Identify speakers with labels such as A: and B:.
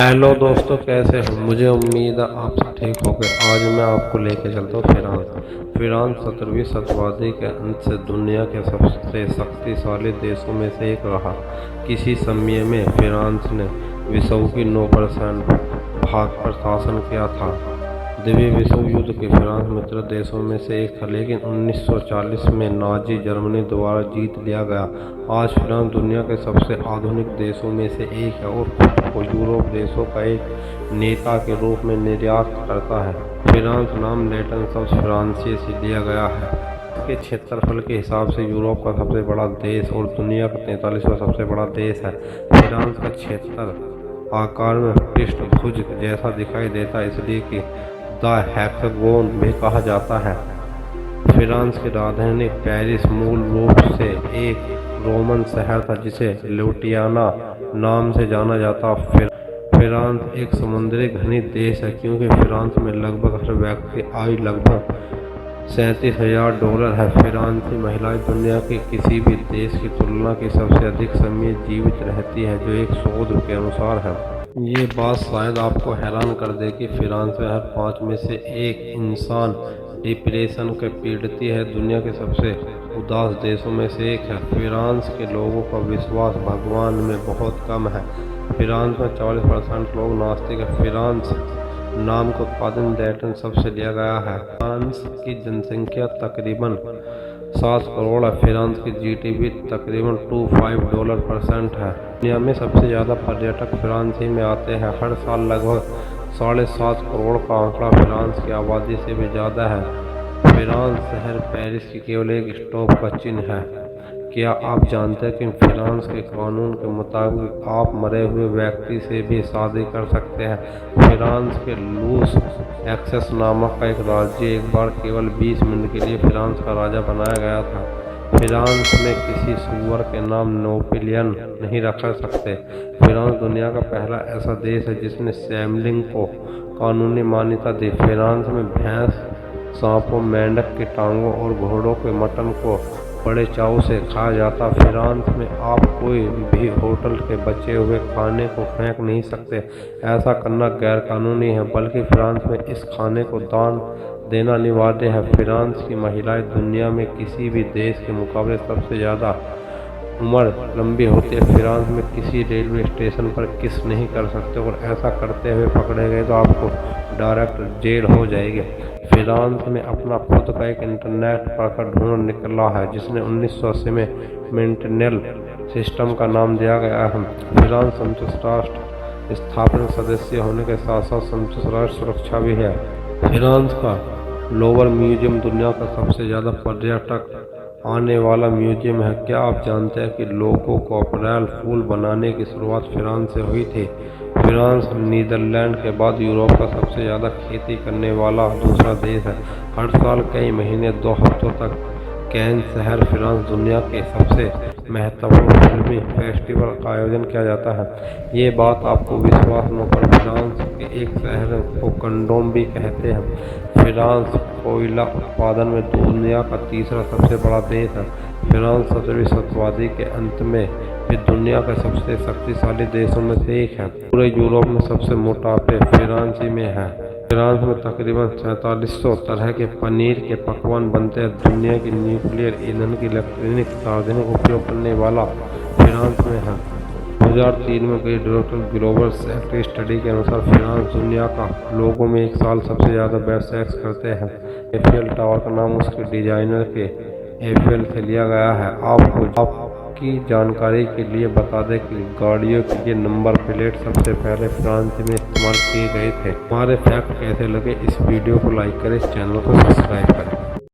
A: Hello दोस्तों, कैसे हो? मुझे उम्मीद है आप सब ठीक हो गए। आज मैं आपको लेके चलता हूँ फ्रांस 17वीं शताब्दी के अंत से दुनिया के सबसे शक्तिशाली देशों में से एक रहा। किसी समय में फ्रांस ने विश्व की 9% भाग पर शासन किया था। द्वितीय विश्व युद्ध के फ्रांस मित्र देशों में से एक था, लेकिन 1940 में नाजी जर्मनी द्वारा जीत लिया गया। आज फ्रांस दुनिया के सबसे आधुनिक देशों में से एक है और खुद को यूरोप देशों का एक नेता के रूप में निर्यात करता है। फ्रांस नाम लैटिन शब्द फ्रांसीसी से लिया गया है। इसके क्षेत्रफल के हिसाब से यूरोप का सबसे बड़ा देश और दुनिया का 43वां सबसे बड़ा देश है। फ्रांस का क्षेत्र आकार में पृष्ठभुज जैसा दिखाई देता है, इसलिए कि द हेक्सागोन भी कहा जाता है। फ्रांस की राजधानी पेरिस मूल रूप से एक रोमन शहर था जिसे लुटियाना नाम से जाना जाता। फ्रांस एक समुद्री घनी देश है, क्योंकि फ्रांस में लगभग हर व्यक्ति की आयु लगभग $37,000 है। फ्रांसीसी महिलाएं दुनिया के किसी भी देश की तुलना की सबसे अधिक समय जीवित रहती है, जो एक शोध के अनुसार है। ये बात शायद आपको हैरान कर दे कि फ्रांस में हर 5 में से एक इंसान डिप्रेशन के पीड़ित है। दुनिया के सबसे उदास देशों में से एक है। फ्रांस के लोगों का विश्वास भगवान में बहुत कम है। फ्रांस में 40% लोग नास्तिक हैं। फ्रांस नाम का उत्पादन लैटिन शब्द से लिया गया है। फ्रांस की जनसंख्या तकरीबन 7 करोड़ है। फ्रांस की जीडीपी तकरीबन $25 है। दुनिया में सबसे ज़्यादा पर्यटक फ्रांस ही में आते हैं। हर साल लगभग 7.5 करोड़ का आंकड़ा फ्रांस की आबादी से भी ज़्यादा है। फ्रांस शहर पेरिस की केवल एक स्टॉप का चिन्ह है। क्या आप जानते हैं कि फ्रांस के कानून के मुताबिक आप मरे हुए व्यक्ति से भी शादी कर सकते हैं? फ्रांस के लूस एक्सेस नामक का एक राज्य एक बार केवल 20 मिनट के लिए फ्रांस का राजा बनाया गया था। फ्रांस में किसी सुअर के नाम नेपोलियन नहीं रख सकते। फ्रांस दुनिया का पहला ऐसा देश है जिसने सैमलिंग को कानूनी मान्यता दी। फ्रांस में भैंस, सांपों, मेंढक की टांगों और घोड़ों के मटन को बड़े चाव से खाया जाता। फ्रांस में आप कोई भी होटल के बचे हुए खाने को फेंक नहीं सकते। ऐसा करना गैर कानूनी है, बल्कि फ्रांस में इस खाने को दान देना अनिवार्य है। फ्रांस की महिलाएं दुनिया में किसी भी देश के मुकाबले सबसे ज़्यादा उम्र लंबी होती है। फ्रांस में किसी रेलवे स्टेशन पर किस नहीं कर सकते, और ऐसा करते हुए पकड़े गए तो आपको डायरेक्ट जेल हो जाएगी। फ्रांस में अपना खुद का एक इंटरनेट पर ढूंढ निकला है, जिसने 1980 में मेंटेनेल सिस्टम का नाम दिया गया है। फ्रांस संयुक्त राष्ट्र स्थापना सदस्य होने के साथ साथ संयुक्त राष्ट्र सुरक्षा भी है। फ्रांस का लोवर म्यूजियम दुनिया का सबसे ज़्यादा पर्यटक आने वाला म्यूजियम है। क्या आप जानते हैं कि लोगों को अप्रैल फूल बनाने की शुरुआत फ्रांस से हुई थी? फ्रांस नीदरलैंड के बाद यूरोप का सबसे ज़्यादा खेती करने वाला दूसरा देश है। हर साल कई महीने 2 हफ्तों तक कैन शहर फ्रांस दुनिया के सबसे महत्वपूर्ण फिल्मी फेस्टिवल का आयोजन किया जाता है। ये बात आपको विश्वास न पर फ्रांस के एक शहर को कंडोम भी कहते हैं। फ्रांस कोयला उत्पादन में दुनिया का तीसरा सबसे बड़ा देश है। फ्रांस 17वीं शताब्दी के अंत में भी दुनिया के सबसे शक्तिशाली देशों में से एक है। पूरे यूरोप में सबसे मोटापे फ्रांस ही में है। फ्रांस में तकरीबन 4700 तरह के पनीर के पकवान बनते हैं। दुनिया की न्यूक्लियर ईंधन की इलेक्ट्रॉनिक सार्वजनिक उपयोग करने वाला फ्रांस में है। 2003 में गई डायरेक्टर ग्लोबल सेक्स स्टडी के अनुसार फ्रांस दुनिया का लोगों में एक साल सबसे ज़्यादा बेड सेक्स करते हैं। एफियल टावर का नाम उसके डिजाइनर के एफियल से लिया गया है। आपकी जानकारी के लिए बता दें कि गाड़ियों के लिए नंबर प्लेट सबसे पहले फ्रांस में इस्तेमाल किए गए थे। हमारे फैक्ट कैसे लगे, इस वीडियो को लाइक करें, चैनल को सब्सक्राइब करें।